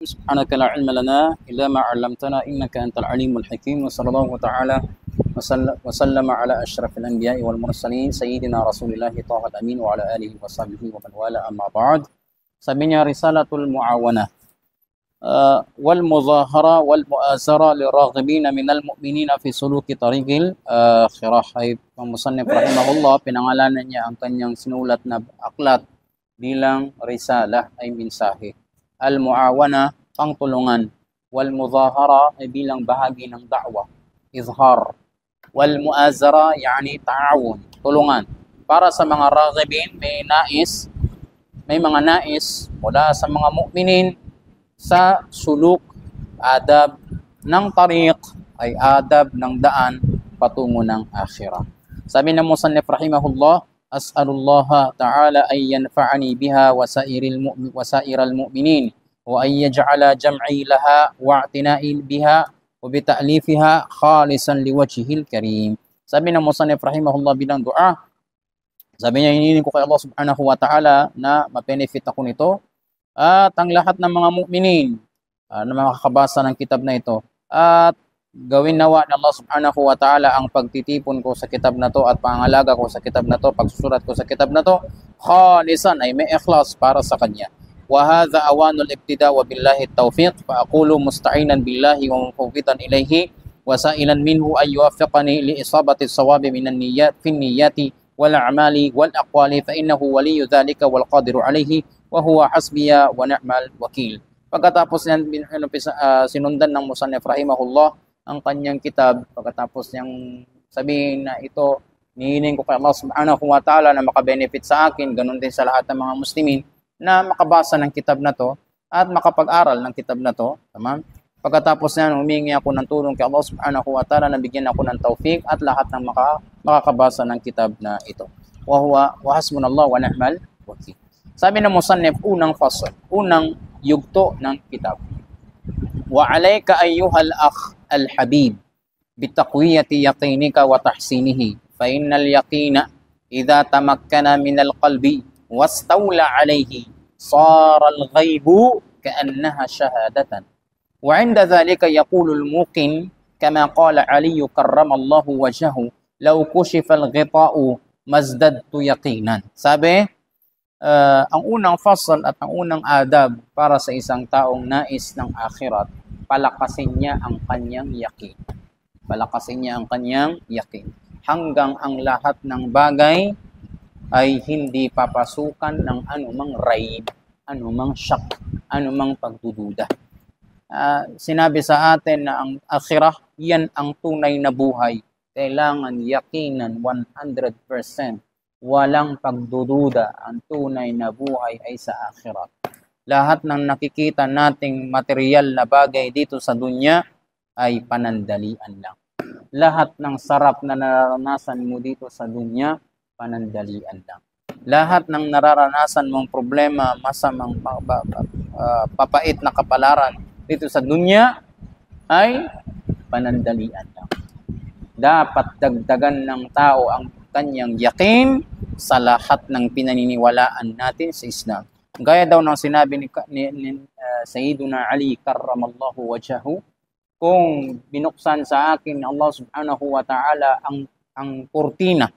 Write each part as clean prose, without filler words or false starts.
سبحانك لا علم لنا إلا ما علمتنا إنك أنت العليم الحكيم وصلى الله تعالى وسلم على أشرف الأنبياء والمرسلين سيدنا رسول الله طه الأمين وعلى آله وصحبه ومن والاه أما بعد. Sabi niya, Risalatul Muawana wal muzahara wal mu'azara liraghibina minal mu'minina fi suluki tariqil akhirah. Ay musannif rahimahullah, pinangalanan niya ang kanyang sinulat na aklat bilang risalah ay mensahe. Al muawana, pangtulungan. Wal muzahara ay bilang bahagi ng da'wa, izhar. Wal mu'azara yani ta'awun, tulungan. Para sa mga raghibin, may mga nais mula sa mga mu'minin sa suluk, adab ng tariq, ay adab ng daan patungo ng akhirah. Sabi ng musannif rahimahullah, as'alullah ta'ala ay yanfa'ani biha wa sa'iral mu'minin wa ay yaj'ala jam'i laha wa i'tina'i biha wa bita'lifiha khalisan liwajhihil karim. Sabi ng musannif rahimahullah bilang dua, sabi niya, hinihiling ko kay Allah subhanahu wa ta'ala na ma-benefit ako nito at ang lahat ng mga mu'minin na makakabasa ng kitab na ito, at gawin nawa ng Allah subhanahu wa ta'ala ang pagtitipon ko sa kitab na to at pangalaga ko sa kitab na to, pagsusulat ko sa kitab na to, khalisan ay may ikhlas para sa kanya. Wa hadha awanul ibtida wa billahi tawfiq, fa aqulu musta'inan billahi wa mufawwidan ilayhi wa sa'ilan minhu ay yuwaffiqani li isabati sawabi minan niyyat fin niyyati wal a'mali wal aqwali fa innahu waliyyu dhalika wal qadiru alayhi wa huwa hasbiya wa ni'mal wakil. Pagkatapos niyan sinundan ng musannif rahimahullah ang kanyang kitab, pagkatapos niyang sabihin na ito, nihiling ko kay Allah subhanahu wa ta'ala na makabenefit sa akin, ganun din sa lahat ng mga muslimin na makabasa ng kitab na to at makapag-aral ng kitab na to. Tama? Pagkatapos niyan, humingi ako ng tulong kay Allah subhanahu wa ta'ala na bigyan ako ng tawfiq at lahat ng makakabasa ng kitab na ito. Wa hasbunallahu wa ni'mal wakil. Sabi ng musannif, unang fasl, unang yugto ng kitab. Wa alayka ayyuhal akh al-habib bitaqwiyati yaqinika wa tahsinihi fa innal yaqina idha tamakkana min al-qalbi wastawla alayhi sara al-ghaibu ka'annaha shahadatan. Wa 'inda dhalika yaqulu al-muqin kama qala Ali karramallahu wajhahu law kushifa al-ghita'u mazdadtu yaqinan. Sabi, ang unang fasal at ang unang adab para sa isang taong nais ng akhirat, palakasin niya ang kanyang yakin. Palakasin niya ang kanyang yakin. Hanggang ang lahat ng bagay ay hindi papasukan ng anumang raib, anumang syak, anumang pagdududa. Sinabi sa atin na ang akhirah, yan ang tunay na buhay. Kailangan yakinan 100%. Walang pagdududa, ang tunay na buhay ay sa akhirat. Lahat ng nakikita nating material na bagay dito sa dunya ay panandalian lang. Lahat ng sarap na nararanasan mo dito sa dunya, panandalian lang. Lahat ng nararanasan mong problema, masamang papait na kapalaran dito sa dunya ay panandalian lang. Dapat dagdagan ng tao ang kanyang yakin sa lahat ng pinaniniwalaan natin sa Islam. Gaya daw ng sinabi ni Sayyiduna Ali karramallahu wajhahu, kung binuksan sa akin ng Allah subhanahu wa ta'ala ang kurtina,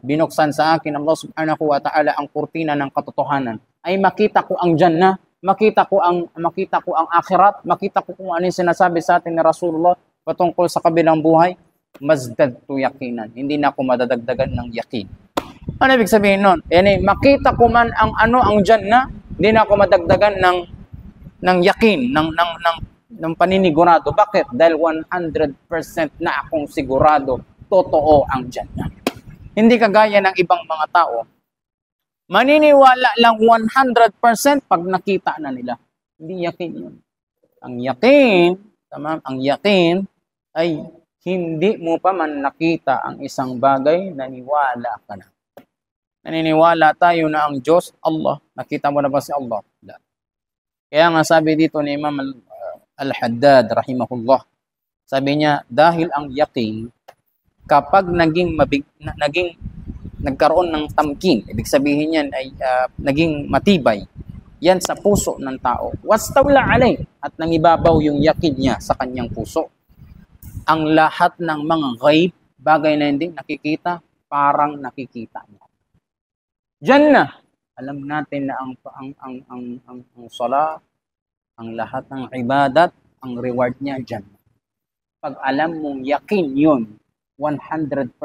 binuksan sa akin ng Allah subhanahu wa ta'ala ang kurtina ng katotohanan, ay makita ko ang Jannah, makita ko ang akhirat, makita ko kung ano yung sinasabi sa atin ni Rasulullah patungkol sa kabilang buhay, mazdadtu yaqinan. Hindi na ako madadagdagan ng yakin. Ano ibig sabihin nun? Makita ko man ang Jannah, hindi na ako madagdagan ng yakin, ng paninigurado. Bakit? Dahil 100% na akong sigurado, totoo ang Jannah. Hindi kagaya ng ibang mga tao, maniniwala lang 100% pag nakita na nila. Hindi yakin yun. Ang yakin ay hindi mo pa man nakita ang isang bagay, naniwala ka na. Naniniwala tayo na ang Diyos, Allah. Nakita mo na ba si Allah? Kaya nga sabi dito ni Imam Al-Haddad, rahimahullah, sabi niya, dahil ang yakin, kapag nagkaroon ng tamkin, ibig sabihin yan ay naging matibay, Yan sa puso ng tao. Wastawla alay, at nangibabaw yung yakin niya sa kanyang puso. Ang lahat ng mga ghaib, bagay na hindi nakikita, parang nakikita niya. Diyan na, alam natin na ang sala, ang lahat ng ibadat, ang reward niya diyan. Pag alam mong yakin yun, 100%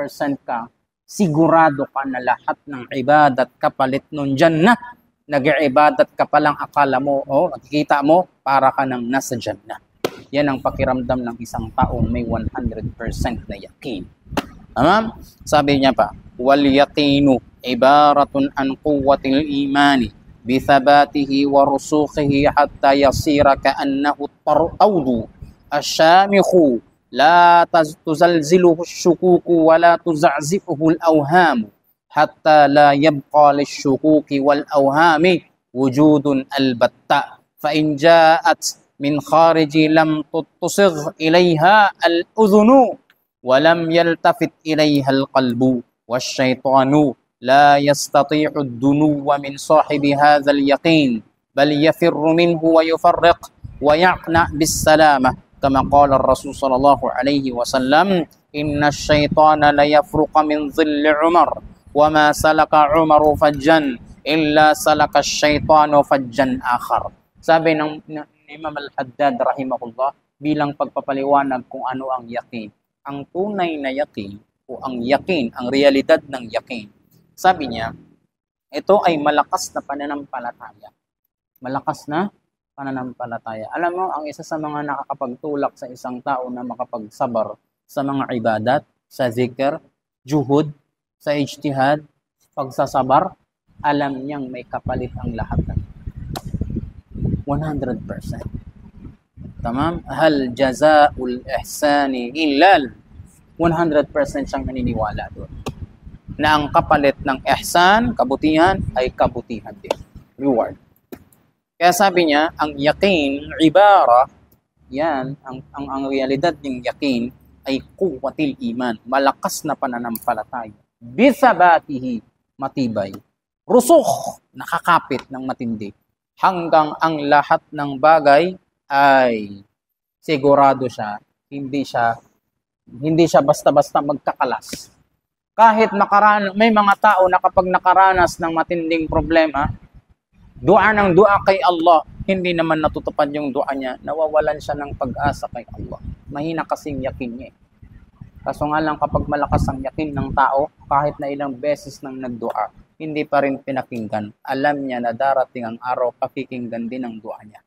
ka, sigurado ka na lahat ng ibadat kapalit nun diyan na. Nag-ibadat ka palang akala mo, nakikita mo, para ka nang nasa Jannah. Yan ang pakiramdam ng isang taong may 100% na yakin. Tama? Sabi niya pa, wal yaqinu ibaratun an quwwatil imani bithabatihi wa rusukhihi hatta yasira ka'annahu at-tawdu ash-shamikhu la tuzalziluhu ash-shukuku wa la tuza'zifuhu al-awhamu hatta la yabqa lish-shukuki wal-awhami wujudun al-batta fa in ja'at min khariji lam tusigh ilayha al-udhunu wa lam yaltafit ilayha al-qalbu wash-shaytanu la yastati'u ad-dunuwa min sahibi hadha al-yaqin bal yafirru minhu wa yufarriq wa yaqna bis-salamah kama qala ar-rasul sallallahu alayhi wa sallam inna ash-shaytana la yafruqa min dhilli Umar وَمَا سَلَكَ عُمَرُ فَجًّا إِلَّا سَلَكَ الشَّيْطَانُ فَجًّا آخَرَ. Sabi ng Imam Al-Haddad rahimahullah bilang pagpapaliwanag kung ano ang yakin. Ang tunay na yakin o ang yakin, ang realidad ng yakin. Sabi niya, ito ay malakas na pananampalataya. Malakas na pananampalataya. Alam mo, ang isa sa mga nakakapagtulak sa isang tao na makapagsabar sa mga ibadat, sa zikr, juhud, sa ijtihad, pagsasabar, alam niyang may kapalit ang lahat ng 100%. Tamam? Hal jazaa'ul ihsani illal 100% siyang naniniwala doon. Na ang kapalit ng ihsan, kabutihan, ay kabutihan din. Reward. Kaya sabi niya, ang yakin, ibara, yan, ang realidad ng yakin ay quwwatil iman, malakas na pananampalataya. Bithabatihi, matibay. Rusukh, nakakapit ng matindi. Hanggang ang lahat ng bagay ay sigurado siya, hindi siya basta-basta magkakalas. Kahit may mga tao na kapag nakaranas ng matinding problema, dua ng dua kay Allah, hindi naman natutupad yung dua niya, nawawalan siya ng pag-asa kay Allah. Mahina kasing yakin niya. Kaso nga lang kapag malakas ang yakin ng tao, kahit na ilang beses nang nagdua, hindi pa rin pinakinggan. Alam niya na darating ang araw, pakikinggan din ang dua niya.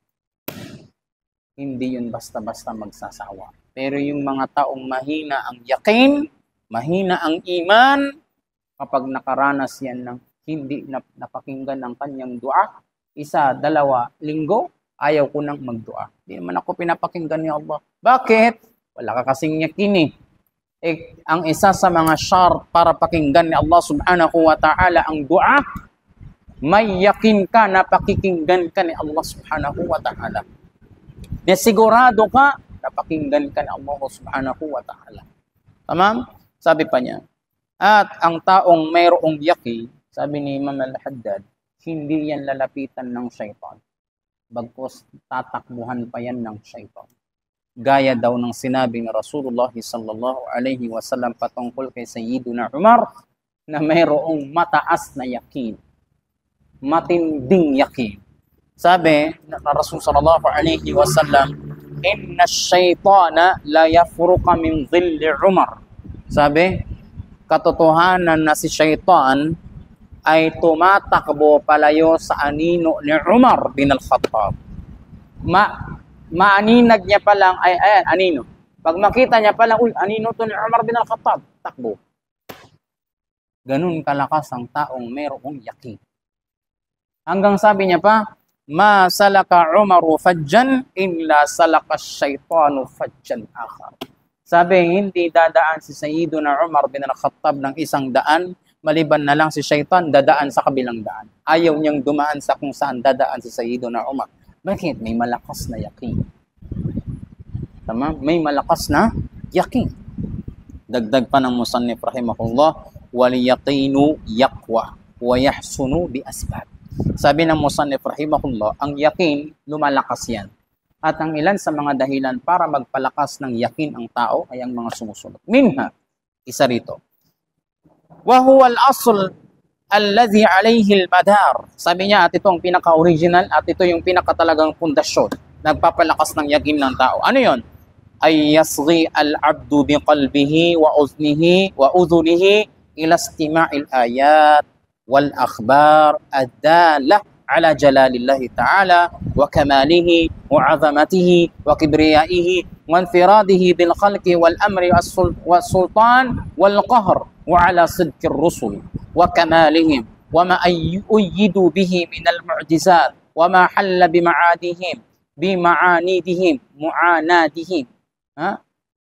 Hindi yun basta-basta magsasawa. Pero yung mga taong mahina ang yakin, mahina ang iman, kapag nakaranas yan ng hindi napakinggan ng kanyang dua, 1, 2 linggo, ayaw ko nang magdua. Hindi naman ako pinapakinggan ni Allah. Bakit? Wala ka kasing yakin eh. Ang isa sa mga syar para pakinggan ni Allah subhanahu wa ta'ala ang dua, may yakin ka na pakikinggan ka ni Allah subhanahu wa ta'ala. Na sigurado ka na pakinggan ka ni Allah subhanahu wa ta'ala. Tamam? Sabi pa niya. At ang taong mayroong yakin, sabi ni Imam Al-Haddad, hindi yan lalapitan ng syaitan. Bagkus tatakbuhan pa yan ng syaitan. Gaya daw ng sinabi ng Rasulullah sallallahu alaihi wasallam patungkol kay Sayyiduna Umar na mayroong mataas na yakin. Matinding yakin. Sabi ng Rasul sallallahu alaihi wasallam, inna ash-shaytana la yafruqa min dhilli Umar. Sabi, katotohanan na si syaitan ay tumatakbo palayo sa anino ni Umar bin al-Khattab. Maaninag niya pa lang, ayan, anino. Pag makita niya pa lang, anino to ni Umar bin al-Khattab, takbo. Ganun kalakas ang taong mayroong yakin. Hanggang sabi niya pa, ma salaka Umaru fajjan illa salaka syaitanu fajjan akhar. Sabi, hindi dadaan si Sayyiduna Umar bin al-Khattab ng isang daan, maliban na lang si syaitan dadaan sa kabilang daan. Ayaw niyang dumaan sa kung saan dadaan si Sayyiduna Umar. Bakit? May malakas na yakin. Tama? May malakas na yakin. Dagdag pa ng musannif rahimahullah, wal yaqinu yaqwa wa yahsunu bi asbab. Sabi ng musannif rahimahullah, ang yakin, lumalakas yan. At ang ilan sa mga dahilan para magpalakas ng yakin ang tao ay ang mga sumusunod. Minha, isa rito. Wa huwa al-asl alladhi alayhi al-madar. Sabi niya, at ito ang pinaka-original at ito yung pinaka-talagang pundasyon. Nagpapalakas ng yakin ng tao. Ano yon? Ay yasghi al-abdu biqalbihi wa uznihi wa udhunihi ila istima'il ayat wal akhbar ad-dalah ala jalalillahi ta'ala wa kamalihi wa 'azamatihi wa kibriyaihi wa infiradihi bil khalqi wal amri was sultan wal qahr wa ala sidqi ar-rusul wa kamalihim wa ma ayyidu bihi min al-mu'jizat wa ma halla bima'anidihim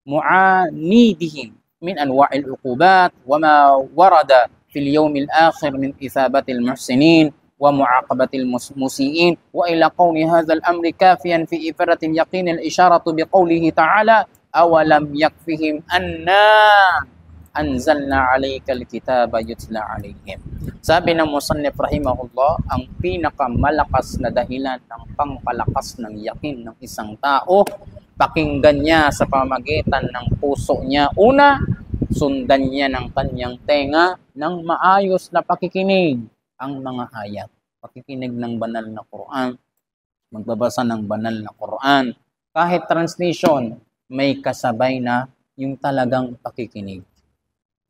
mu'anidihim min anwa'il uqubat wa ma warada fil yawmil akhir min ithabatil muhsinin ومعاقبة المسيئين وإلى قول هذا الأمر كافيا في إفادة اليقين الإشارة بقوله تعالى أولم يكفهم أنا أنزلنا عليك الكتاب يتلى عليهم. Sabi ng musannif rahimahullah, ang pinakamalakas na dahilan ng pangpalakas ng yakin ng isang tao, pakinggan niya sa pamagitan ng puso niya. Una, sundan niya ng kanyang tenga ng maayos na pakikinig ang mga ayat, pakikinig ng banal na Quran, magbabasa ng banal na Quran. Kahit translation, may kasabay na yung talagang pakikinig.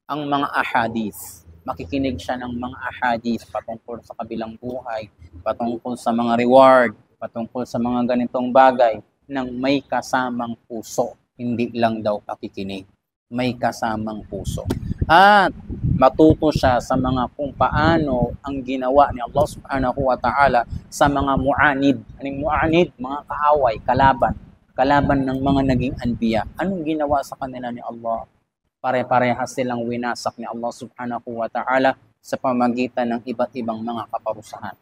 Ang mga ahadith, makikinig siya ng mga ahadith patungkol sa kabilang buhay, patungkol sa mga reward, patungkol sa mga ganitong bagay, ng may kasamang puso, hindi lang daw pakikinig. May kasamang puso. At matuto siya sa mga kung paano ang ginawa ni Allah subhanahu wa ta'ala sa mga mu'anid. Anong mu'anid? Mga kaaway, kalaban ng mga naging anbiya. Anong ginawa sa kanila ni Allah? Pare-parehas silang winasak ni Allah subhanahu wa ta'ala sa pamagitan ng iba't ibang mga kaparusahan.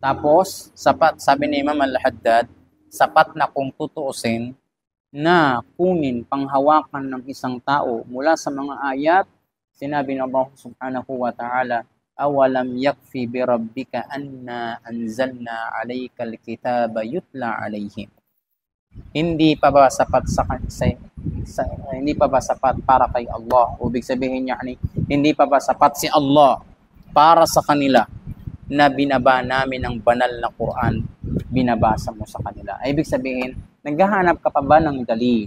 Tapos, sapat, sabi ni Imam Al-Haddad, sapat na kung tutuusin na kunin panghawakan ng isang tao mula sa mga ayat, sinabi ng Allah subhanahu wa ta'ala, awalam yakfi bi rabbika anna anzalna alayka alkitaba yutla alayhim. Hindi pa ba sapat hindi pa ba sapat para kay Allah? Ibig sabihin niya, hindi pa ba sapat si Allah para sa kanila na binaba namin ang banal na Quran, binabasa mo sa kanila? Ay, ibig sabihin, naghahanap ka pa ba ng dalil?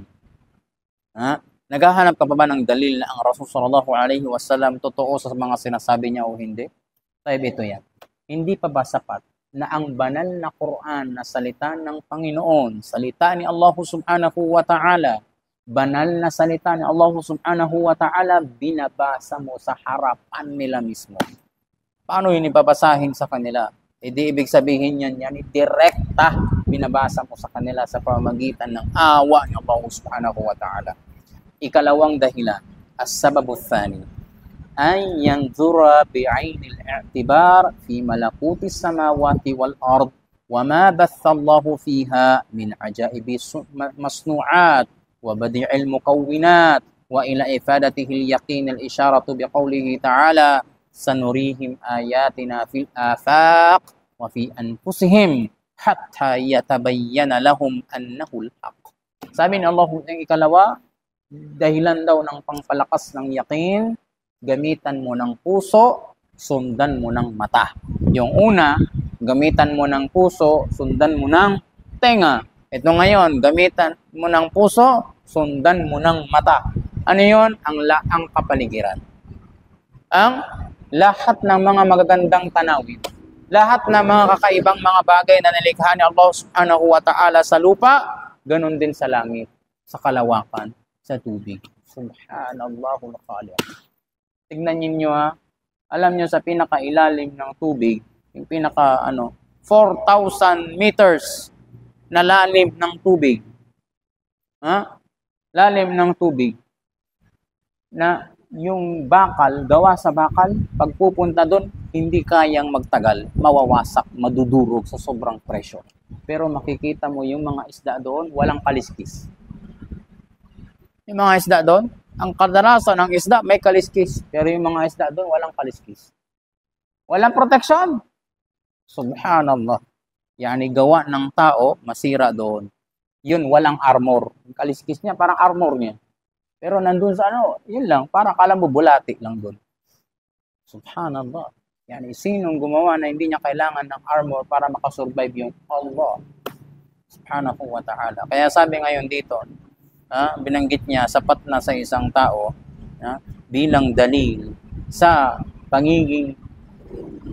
Naghahanap ka pa ba ng dalil na ang Rasul sallallahu alaihi wasallam totoo sa mga sinasabi niya o hindi? Tayo ito yan. Hindi pa ba sapat na ang banal na Quran na salita ng Panginoon, salita ni Allah subhanahu wa ta'ala, banal na salita ni Allah subhanahu wa ta'ala, binabasa mo sa harapan nila mismo? Paano yun ibabasahin sa kanila? Di ibig sabihin yan, direkta binabasa mo sa kanila sa pamamagitan ng awa ni Allah subhanahu wa ta'ala. Ikalawang dahilan, as-sababu thani, ay yanzura bi'aynil i'tibar fi malakuti samawati wal ard wa ma batha Allahu fiha min ajaibi masnu'at wa badi'il mukawwinat wa ila ifadatihi al-yaqin al-isharatu biqawlihi ta'ala sanurihim ayatina fil afaq wa fi anfusihim hatta yatabayyana lahum annahu al-haq. Sabi ni Allah, ang ikalawa, dahilan daw ng pangpalakas ng yakin, gamitan mo ng puso, sundan mo ng mata. Yung una, gamitan mo ng puso, sundan mo ng tenga. Ito ngayon, gamitan mo ng puso, sundan mo ng mata. Ano yun? Ang kapaligiran. Ang lahat ng mga magagandang tanawin, lahat ng mga kakaibang mga bagay na nilikha ni Allah subhanahu wa ta'ala sa lupa, ganun din sa langit, sa kalawakan, sa tubig. Subhanallahul khaliq. Tignan niyo alam niyo sa pinakailalim ng tubig, yung 4,000 meters na lalim ng tubig. Lalim ng tubig. Na yung bakal, gawa sa bakal, pagpupunta doon, hindi kayang magtagal, mawawasak, madudurog sa sobrang pressure. Pero makikita mo yung mga isda doon, walang kaliskis. Yung mga isda doon, ang kadalasan ng isda may kaliskis, pero yung mga isda doon walang kaliskis. Walang proteksyon. Subhanallah. Yani gawa ng tao, masira doon. Yun, walang armor. Yung kaliskis niya, parang armor niya. Pero nandun sa ano, yun lang, parang kala mo bulati lang doon. Subhanallah. Yani sinong gumawa na hindi niya kailangan ng armor para makasurvive yung Allah subhanahu wa ta'ala. Kaya sabi ngayon dito, binanggit niya, sapat na sa isang tao bilang dalil sa pangiging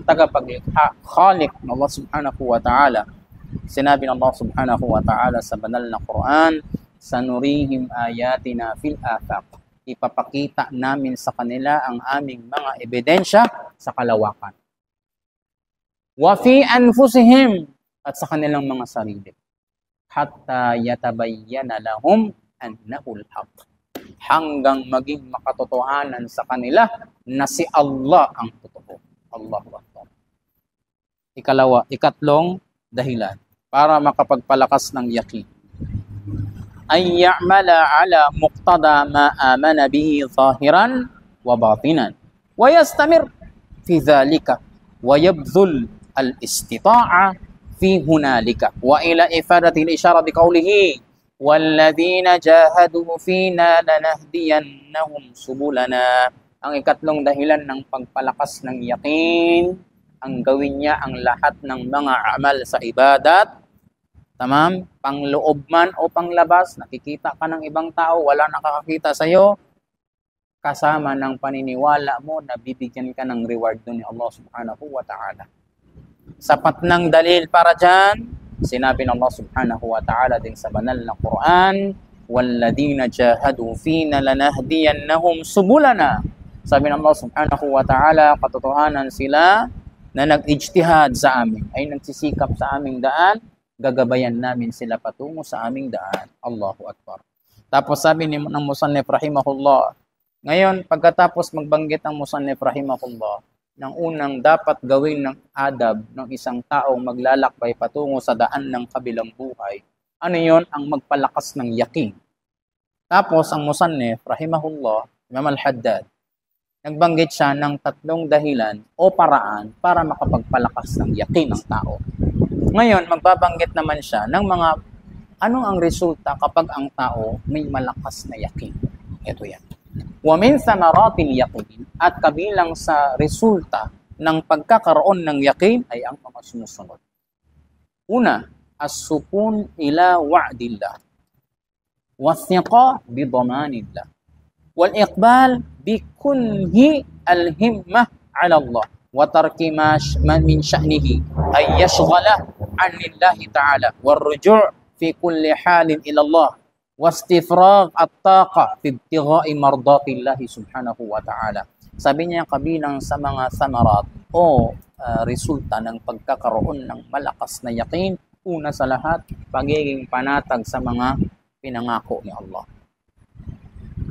tagapaglikha, Khaliq ng Allah subhanahu wa ta'ala. Sinabi ng Allah subhanahu wa ta'ala sa banal na Quran, sanurihim ayatina fil afaq. Ipapakita namin sa kanila ang aming mga ebidensya sa kalawakan. Wa fi anfusihim, at sa kanilang mga sarili. Hatta yatabayyana lahum annahu al-haq. Hanggang maging makatotohanan sa kanila na si Allah ang totoo. Allahu Akbar. Ikatlong dahilan para makapagpalakas ng yakin ay ya'mala ala muqtada ma amana bihi zahiran wa batinan wa yastamir fi dhalika wa yabdhul al-istita'a fi hunalika wa ila ifadati al-ishara bi qawlihi walladhina jahadu fina lanahdiyannahum subulana. Ang ikatlong dahilan ng pagpalakas ng yakin, ang gawin niya ang lahat ng mga amal sa ibadat, tamam, pangloob man o panglabas, nakikita ka ng ibang tao, wala nakakakita sa iyo, kasama ng paniniwala mo na bibigyan ka ng reward doon ni Allah subhanahu wa ta'ala. Sapat ng dalil para dyan, sinabi ng Allah subhanahu wa ta'ala din sa banal na Quran, walladhina jahadu fina lanahdiyannahum subulana. Sabi ng Allah subhanahu wa ta'ala, katotohanan sila na nag-ijtihad sa amin, ay nagsisikap sa aming daan, gagabayan namin sila patungo sa aming daan. Allahu Akbar. Tapos sabi ng musannif rahimahullah, ngayon pagkatapos magbanggit ang musannif rahimahullah, ng unang dapat gawin ng adab ng isang taong maglalakbay patungo sa daan ng kabilang buhay, ano yon? Ang magpalakas ng yakin. Tapos ang musannif rahimahullah, Imam Al-Haddad, nagbanggit siya ng tatlong dahilan o paraan para makapagpalakas ng yakin ng tao. Ngayon, magbabanggit naman siya ng mga anong ang resulta kapag ang tao may malakas na yakin. Ito yan. Wa min thamaratil yaqin, at kabilang sa resulta ng pagkakaroon ng yakin ay ang mga sumusunod. Una, as-sukun ila wa'dillah, wathiqa bi dhamanillah, wal iqbal bi kunhi al-himmah ala Allah, wa tarki ma min sya'nihi ay yashghala an lillahi ta'ala, war ruju' fi kulli halin ila Allah, wastifrag at-taqa fi ibtigha'i mardatillahi subhanahu wa ta'ala. Sabi niya kabilang sa mga samarat o resulta ng pagkakaroon ng malakas na yakin, una sa lahat, pagiging panatag sa mga pinangako ni Allah.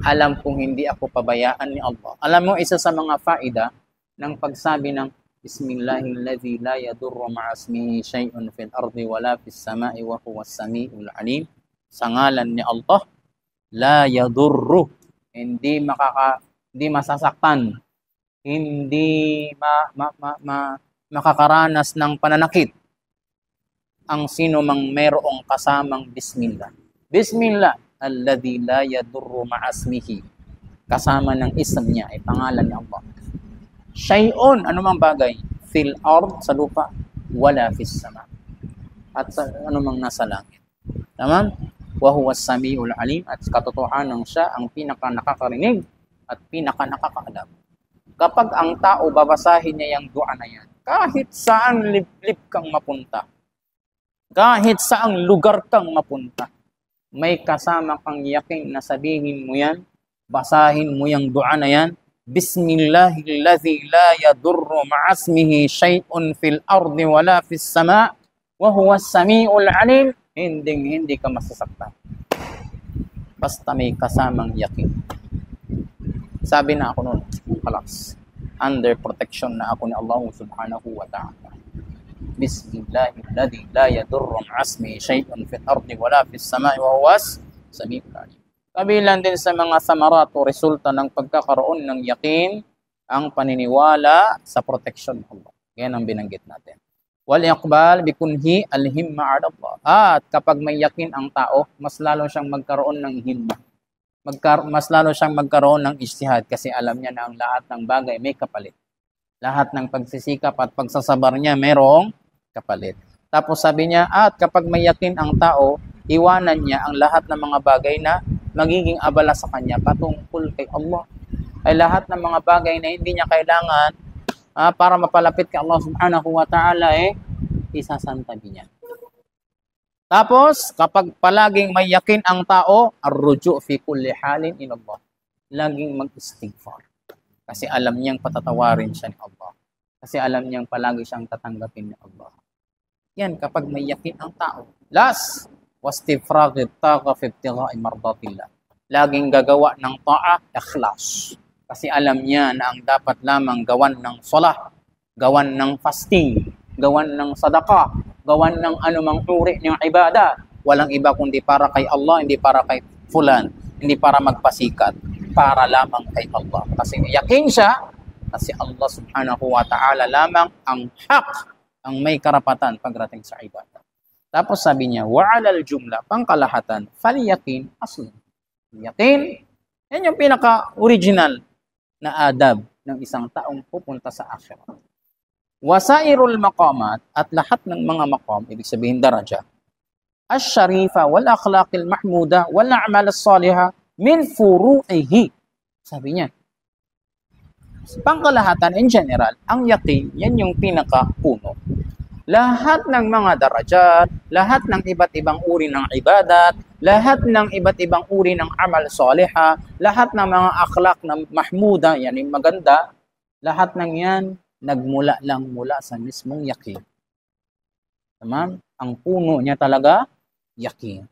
Alam kong hindi ako pabayaan ni Allah. Alam mo, isa sa mga faida ng pagsabi ng Bismillahilladzi la yadurru ma'asmihi shay'un fil ardi wala fis sama'i wa huwas sami'ul alim. Sa ngalan ni Allah, la yadurru, hindi masasaktan, hindi makakaranas ng pananakit ang sino mang merong kasamang Bismillah. Bismillah, alladhi la yadurru ma'asmihi. Kasama ng ism niya ay pangalan ni Allah. Shay'un, anumang bagay, fil ard, sa lupa, wala fis sama, at sa anumang nasa langit. Tama? Wa huwas samiul alim, at katotohanan siya ang pinaka nakakarinig at pinaka nakakaalam. Kapag ang tao babasahin niya yung dua na yan, kahit saan liblib kang mapunta, kahit saang lugar kang mapunta, may kasama kang yakin na sabihin mo yan, basahin mo yung dua na yan, Bismillahilladzi la yadurru ma'asmihi shay'un fil ardi wala fis sama' wa huwas sami'ul alim, hindi ka masasaktan. Basta may kasamang yakin. Sabi na ako noon, kalas, under protection na ako ni Allah subhanahu wa ta'ala. Bismillahilladzi la yadurru ma'asmihi shay'un fil ardi wala fis sama'i wa huwas sami'ul alim. Kabilang din sa mga samarat o resulta ng pagkakaroon ng yakin, ang paniniwala sa protection ng Allah. Yan ang binanggit natin. Wal iqbal bikunhi al-himma 'ala Allah. At kapag may yakin ang tao, mas lalo siyang magkaroon ng himma. Mas lalo siyang magkaroon ng ijtihad kasi alam niya na ang lahat ng bagay may kapalit. Lahat ng pagsisikap at pagsasabar niya mayroong kapalit. Tapos sabi niya, at kapag may yakin ang tao, iwanan niya ang lahat ng mga bagay na magiging abala sa kanya patungkol kay Allah. Ay lahat ng mga bagay na hindi niya kailangan para mapalapit kay Allah subhanahu wa ta'ala, isasantabi niya. Tapos, kapag palaging may yakin ang tao, ar-ruju' fi kulli halin ila Allah. Laging mag-istighfar. Kasi alam niyang patatawarin siya ni Allah. Kasi alam niyang palagi siyang tatanggapin ni Allah. Yan, kapag may yakin ang tao. Last, wastifragit taqa fi ibtigha'i mardatillah. Laging gagawa ng ta'a, ikhlas. Kasi alam niya na ang dapat lamang gawan ng salah, gawan ng fasting, gawan ng sadaqah, gawan ng anumang uri ng ibada. Walang iba kundi para kay Allah, hindi para kay fulan, hindi para magpasikat, para lamang kay Allah. Kasi yakin siya, kasi Allah subhanahu wa ta'ala lamang ang haq, ang may karapatan pagdating sa ibada. Tapos sabi niya, wa'alal jumla, pangkalahatan, faliyakin asli. Yakin, yan yung pinaka-original na adab ng isang taong pupunta sa akhirat. Wasairul maqamat, at lahat ng mga maqam, ibig sabihin daraja, ash-sharifa wal akhlaqil mahmuda wal a'mal as-salihah min furu'ihi. Sabi niya, pangkalahatan in general, ang yakin, yan yung pinaka-puno. Lahat ng mga darajat, lahat ng iba't ibang uri ng ibadat, lahat ng iba't ibang uri ng amal salihah, lahat ng mga akhlaq na mahmuda, yan yung maganda, lahat ng yan, nagmula lang mula sa mismong yakin. Tamam? Ang puno niya talaga, yakin.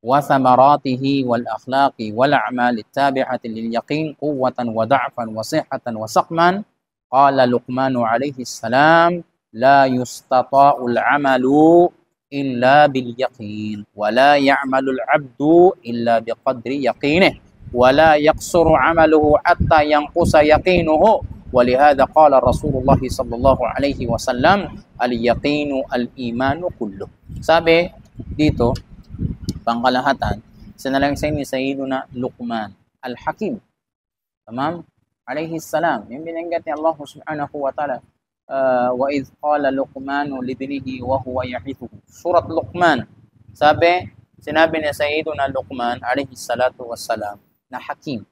Wa thamaratihi wal akhlaqi wal a'mali tabi'ati lil yaqin quwwatan wa da'fan wa sihhatan wa saqman. Qala Luqman alayhi salam, la yustata'ul 'amalu illa bil yaqin wa la ya'malu al 'abdu illa biqadri yaqinihi wa la yaqsuru 'amaluhu hatta yanqusa yaqinuhu. ولهذا قال رسول الله صلى الله عليه وسلم اليقين الإيمان كله. Sabi dito, pangkalahatan, sinalangsay ni Sayyiduna Luqman al-Hakim, tamam, alayhi salam, yung binanggit ni Allah subhanahu wa ta'ala, wa idh qala Luqman libnihi wa huwa ya'idhuhu. Surat Luqman. Sabi, sinabi ni Sayyiduna Luqman alayhi salatu wassalam na hakim,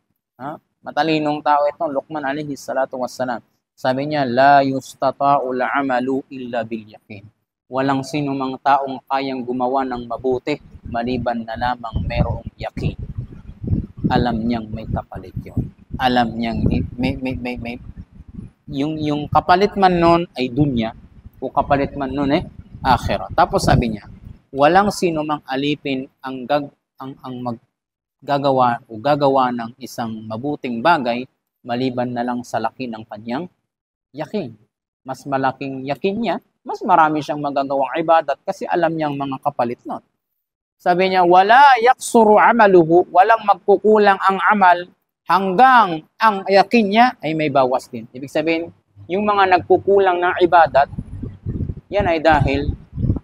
matalinong tao itong Luqman alayhi salatu wassalam. Sabi niya, la yustata'ul 'amalu illa bil yaqin. Walang sino mang taong kayang gumawa ng mabuti maliban na lamang mayroong yakin. Alam niyang may kapalit yun. Alam niyang may yung kapalit man nun ay dunya, o kapalit man nun akhirah. Tapos sabi niya, walang sino mang alipin ang gagawa ng isang mabuting bagay maliban na lang sa laki ng kanyang yakin. Mas malaking yakin niya, mas marami siyang magagawang ibadat kasi alam niyang mga kapalit nun. Sabi niya, wala yaksuru amaluhu, walang magkukulang ang amal hanggang ang yakin niya ay may bawas din. Ibig sabihin, yung mga nagkukulang ng ibadat, yan ay dahil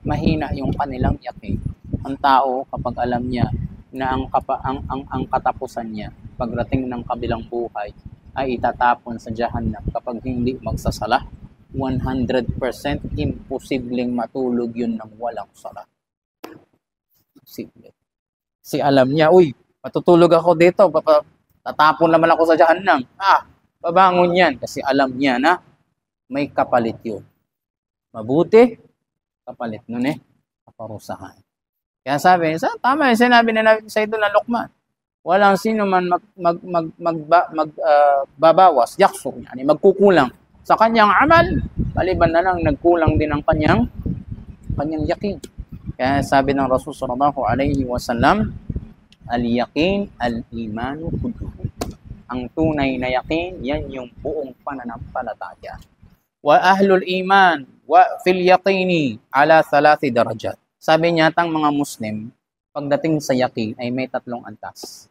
mahina yung kanilang yakin. Ang tao, kapag alam niya na ang katapusan niya pagdating ng kabilang buhay ay itatapon sa Jahannam kapag hindi magsasala, 100% imposibleng matulog yun ng walang sala. Imposible. Kasi alam niya, uy, matutulog ako dito, tatapon naman ako sa Jahannam. Babangon yan kasi alam niya na may kapalit yun. Mabuti, kapalit nun kaparusahan. Kaya sabi, tama yung sinabi na sa ito na Luqman. Walang sino man magbabawas, yaksur, yani magkukulang sa kanyang amal, maliban na lang nagkulang din ang kanyang yakin. Kaya sabi ng Rasul sallallahu alaihi wasallam, al-yaqin al-imanu kulluhu. Ang tunay na yakin, yan yung buong pananampalataya. Wa ahlul iman wa fil yaqini ala 3 darajat. Sabi niya, tang mga Muslim, pagdating sa yakin ay may 3 antas.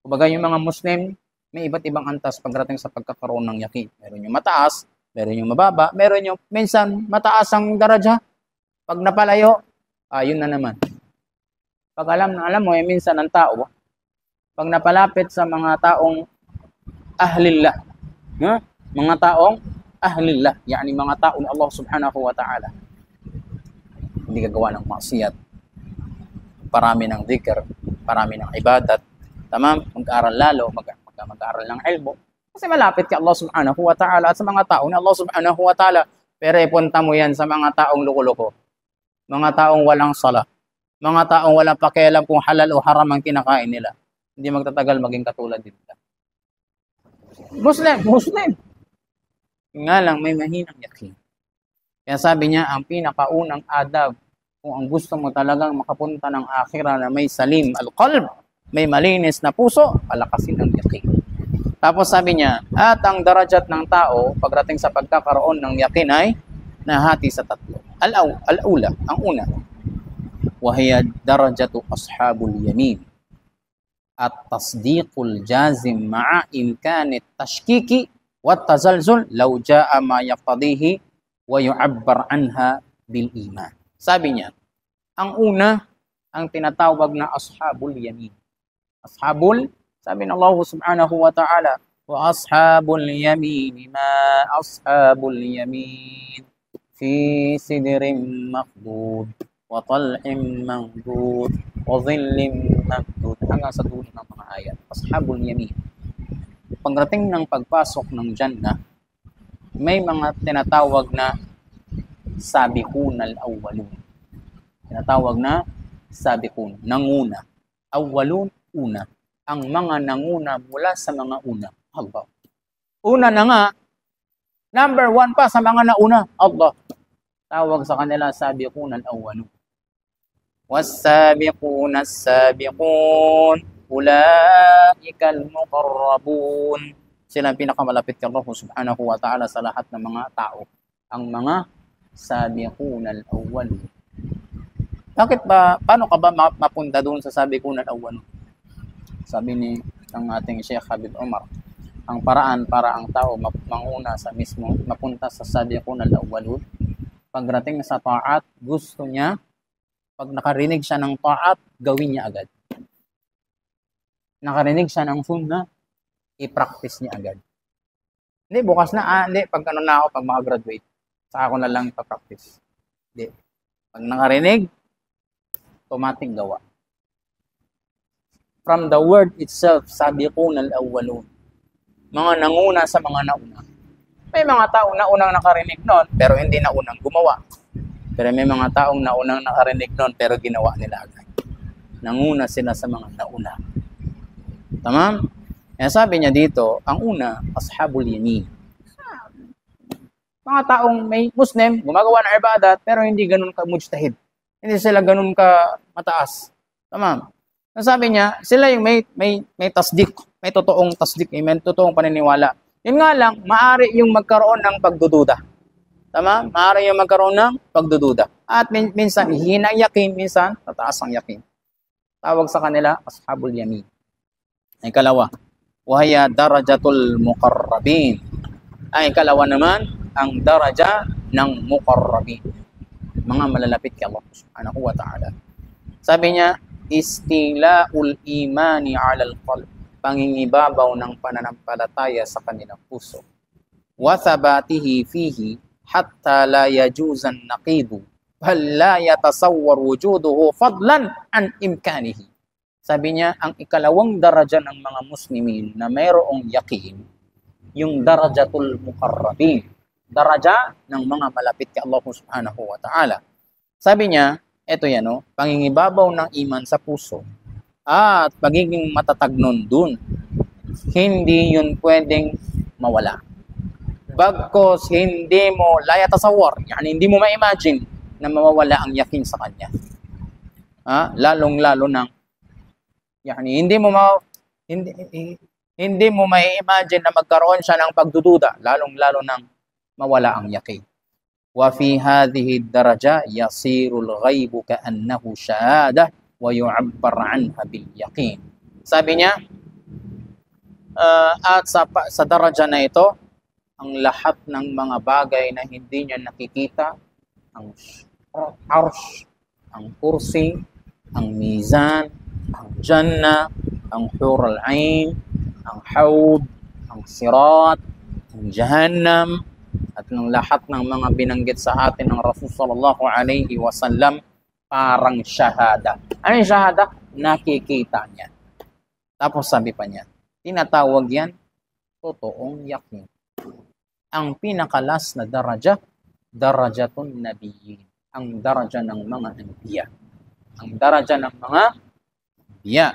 Kumbaga yung mga Muslim, may iba't ibang antas pagdating sa pagkakaroon ng yakin. Meron yung mataas, Meron yung mababa, meron yung minsan mataas ang daraja. Pag napalayo, yun na naman. Pag alam mo, minsan ang tao, pag napalapit sa mga taong ahlillah, mga taong ahlillah, yani mga tao ni Allah subhanahu wa ta'ala, hindi gagawa ng maksiyat, parami ng dhikr, parami ng ibadat, tamam, mag-aaral lalo, mag-aaral ng ilmu, kasi malapit kay Allah subhanahu wa ta'ala at sa mga tao ni Allah subhanahu wa ta'ala. Pero ipunta mo yan sa mga taong loko-loko, mga taong walang sala, mga taong walang pakialam kung halal o haram ang kinakain nila. Hindi magtatagal maging katulad nila. Muslim. Nga lang, may mahinang yakin. Kaya sabi niya, ang pinakaunang adab, kung ang gusto mo talagang makapunta ng akhirah na may salim al-qalb, may malinis na puso, palakasin ang yakin. Tapos sabi niya, at ang darajat ng tao, pagdating sa pagkakaroon ng yakin ay nahati sa tatlo. Al-ula, ang una, wahiya darajatu ashabul yamin. At tasdiqul jazim ma'a imkanit tashkiki wat tazalzul law jaa ma yaqtadihi wa yu'abbar anha bil iman. Sabi niya, ang una, ang tinatawag na ashabul yamin. Sabi ng Allah subhanahu wa ta'ala, wa ashabul yamin ma ashabul yamin fi sidrin makhdud wa tal'im mamdud wa dhillin mamdud, hanggang sa dulo ng mga ayat. Ashabul yamin. Pagdating ng pagpasok ng Jannah, may mga tinatawag na sabiqun al-awwalun. Tinatawag na sabiqun, nanguna. Awwalun, una. Ang mga nanguna mula sa mga una. Allah. Una na nga, number 1 pa sa mga nauna. Allah. Tawag sa kanila sabiqun al-awwalun. Was-sabiqun as-sabiqun ulaikal muqarrabun. Sila ang pinakamalapit kay Allah subhanahu wa ta'ala sa lahat ng mga tao. Ang mga sabiqun al-awwalun. Bakit ba, paano ka ba mapunta doon sa sabiqun al-awwalun? Sabi ng ating Sheikh Habib Umar, ang paraan para ang tao manguna sa mismo, mapunta sa sabiqun al-awwalun, pagdating sa ta'at, gusto niya, pag nakarinig siya ng ta'at, gawin niya agad. Nakarinig siya ng sunnah, i-practice niya agad. Hindi, bukas na, hindi, pag ano na ako, pag makagraduate, saka ako na lang ipa-practice. Hindi. Pag nakarinig, automatic gawa. From the word itself, sabiqun al-awwalun. Mga nanguna sa mga nauna. May mga taong naunang nakarinig noon, pero hindi naunang gumawa. Pero may mga taong naunang nakarinig noon, pero ginawa nila agad. Nanguna sila sa mga nauna. Tamam? Kaya sabi niya dito, ang una, ashabul yamin. Mga taong may Muslim, gumagawa ng ibadat, pero hindi ganun ka mujtahid. Hindi sila ganun ka mataas. Tamam? Sabi niya, sila yung may tasdik, may totoong tasdik, may totoong paniniwala. Yun nga lang, maaari yung magkaroon ng pagdududa. Tama? Maaari yung magkaroon ng pagdududa. At minsan, hina ang yakin, minsan, tataas ang yakin. Tawag sa kanila, ashabul yamin. Ang ikalawa, wahaya darajatul muqarrabin. Ang ikalawa naman, ang daraja ng muqarrabin. Mga malalapit kay Allah subhanahu wa ta'ala. Sabi niya, istila'ul imani 'alal qalb, pangingibabaw ng pananampalataya sa kanilang puso. Wa thabatihi fihi hatta la yajuzan naqidu bal la yatasawwar wujuduhu fadlan an imkanihi. Sabi niya, ang ikalawang daraja ng mga muslimin na mayroong yakin, yung darajatul muqarrabin, daraja ng mga malapit kay Allah subhanahu wa ta'ala. Sabi niya, eto yan, pangingibabaw ng iman sa puso at pagiging matatag nun dun. Hindi yun pwedeng mawala. Bagkos hindi mo layatasawar, yani hindi mo ma-imagine na mawawala ang yakin sa kanya. Lalong-lalo nang yani hindi mo ma-imagine na magkaroon siya ng pagdududa, lalong-lalo nang mawala ang yakin. Wa fi hadhihi daraja yasirul ghaibu ka'annahu syahada wa yu'abbar anha bil yaqin. Sabi niya, at sa daraja na ito, ang lahat ng mga bagay na hindi niya nakikita, ang arsh, ang kursi, ang mizan, ang jannah, ang hur al-ain, ang hawd, ang sirat, ang jahannam, at ng lahat ng mga binanggit sa atin ng Rasul sallallahu alaihi wasallam, parang shahada. Ano yung shahada? Nakikita niya. Tapos sabi pa niya, tinatawag yan totoong yakin. Ang pinakalas na daraja, darajatun nabiyyin. Ang daraja ng mga anbiya. Ang daraja ng mga anbiya.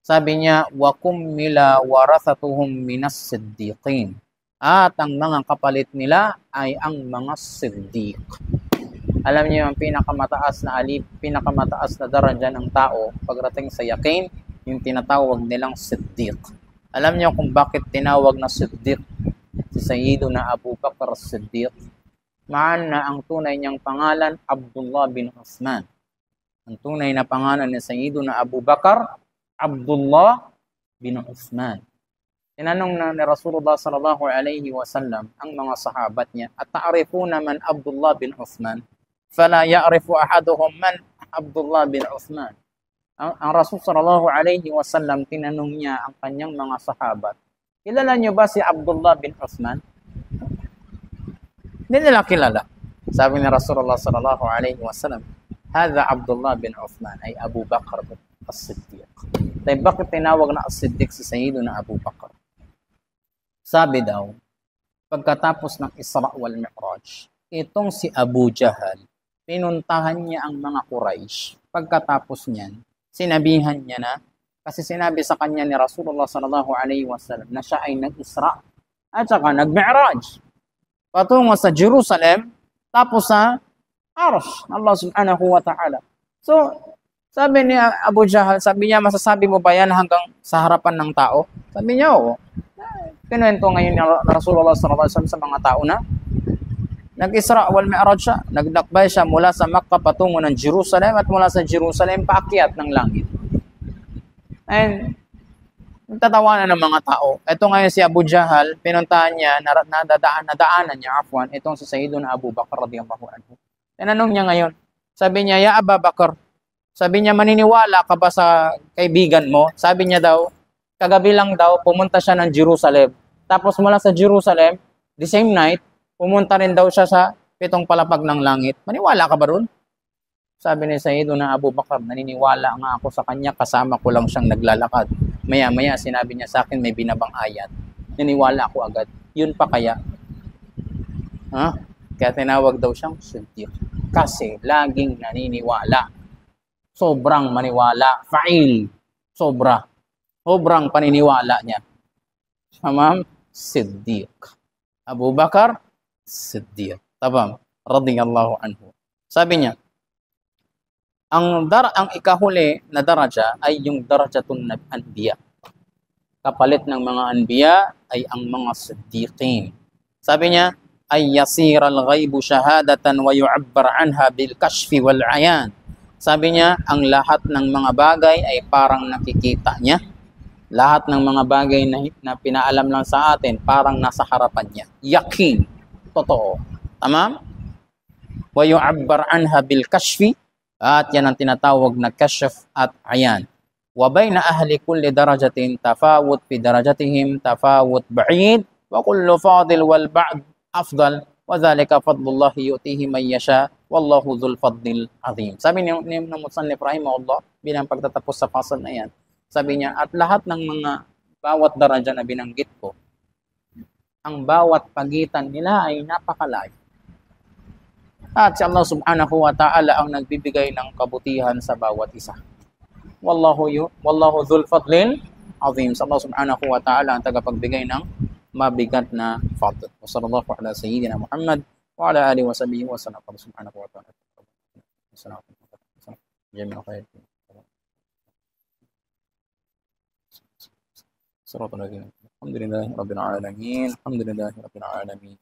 Sabi niya, wa kummila warathatuhum minas siddiqin. At ang mga kapalit nila ay ang mga siddiq. Alam niyo yung pinakamataas na daraja ng tao pagdating sa yakin, yung tinatawag nilang siddiq. Alam niyo kung bakit tinawag na siddiq si Sayyiduna Abu Bakr as-Siddiq? Maana ang tunay niyang pangalan, Abdullah bin Uthman. Ang tunay na pangalan ni Sayyiduna Abu Bakr, Abdullah bin Uthman. Tinanong na ni Rasulullah sallallahu alaihi wasallam ang mga sahabat niya, at ta'rifuna man Abdullah bin Uthman? Fala ya'rifu ahaduhum man Abdullah bin Uthman. Ang Rasul sallallahu alaihi wasallam, tinanong niya ang kanyang mga sahabat, kilala niyo ba si Abdullah bin Uthman? Hindi nila kilala. Sabi ni Rasulullah sallallahu alaihi wasallam, hadha Abdullah bin Uthman, ay Abu Bakr as-Siddiq. Dahil bakit tinawag na as-Siddiq si Sayyiduna Abu Bakr? Sabi daw, pagkatapos ng Isra wal Mi'raj, itong si Abu Jahal, pinuntahan niya ang mga Quraysh. Pagkatapos niyan, sinabihan niya na, kasi sinabi sa kanya ni Rasulullah sallallahu alaihi wasallam na siya ay nag-Isra at saka nag-Mi'raj patungo sa Jerusalem, tapos sa Arsh, Allah subhanahu wa ta'ala. So, sabi ni Abu Jahal, sabi niya, masasabi mo ba yan hanggang sa harapan ng tao? Sabi niya, oo. Kinuwento ngayon ni Rasulullah sallallahu alaihi wasallam sa mga tao na nag-Isra wal Mi'raj siya, nagdakbay siya mula sa Makkah patungo ng Jerusalem at mula sa Jerusalem paakyat ng langit. And tatawanan ng mga tao. Ito ngayon si Abu Jahal, pinuntahan niya, nadaanan niya, itong si Sayyiduna Abu Bakr radiyallahu anhu. Tinanong niya ngayon, sabi niya, ya Abu Bakr, sabi niya, maniniwala ka ba sa kaibigan mo? Sabi niya daw, kagabi lang daw, pumunta siya ng Jerusalem. Tapos mula sa Jerusalem, the same night, pumunta rin daw siya sa 7 palapag ng langit. Maniwala ka ba ron? Sabi ni Sayyiduna Abu Bakr, naniniwala nga ako sa kanya, kasama ko lang siyang naglalakad. Maya-maya, sinabi niya sa akin, may binabang ayat. Naniwala ako agad. Yun pa kaya? Ha? Kaya tinawag daw siyang Siddiq. Kasi laging naniniwala. Sobrang maniwala. Fa'il. Sobrang paniniwala niya. Tamam? Siddiq. Abu Bakr, Siddiq. Tamam? Radiyallahu anhu. Sabi niya, ang ikahuli na daraja ay yung darajatun anbiya. Kapalit ng mga anbiya ay ang mga siddiqin. Sabi niya, ay yasiral ghaibu shahadatan wa yu'abbar anha bil kashfi wal ayan. Sabi niya, ang lahat ng mga bagay ay parang nakikita niya. Lahat ng mga bagay na pinaalam lang sa atin, parang nasa harapan niya. Yakin. Totoo. Tamam? Wa yu'abbar anha bil kashfi. At yan ang tinatawag na kashf at ayan. Wa bayna ahli kulli darajatin tafawut fi darajatihim tafawut ba'id wa kullu fadil wal ba'd afdal wa dhalika fadlullahi yu'tihi man yasha wallahu dhul fadlil azim. Sabi ni Musannif rahimahullah bilang pagtatapos sa fasal na yan, sabi niya, at lahat ng mga bawat daraja na binanggit ko, ang bawat pagitan nila ay napakalayo. At si Allah subhanahu wa ta'ala ang nagbibigay ng kabutihan sa bawat isa. Wallahu dhul fadlin azim. Sa Allah subhanahu wa ta'ala ang tagapagbigay ng mabigat na fadl. Wa sallallahu ala sayyidina Muhammad wa ala alihi wa sahbihi wa sallam. Subhanahu wa ta'ala. Jami'an khair. Alhamdulillahi rabbil alamin. Alhamdulillahi rabbil alamin.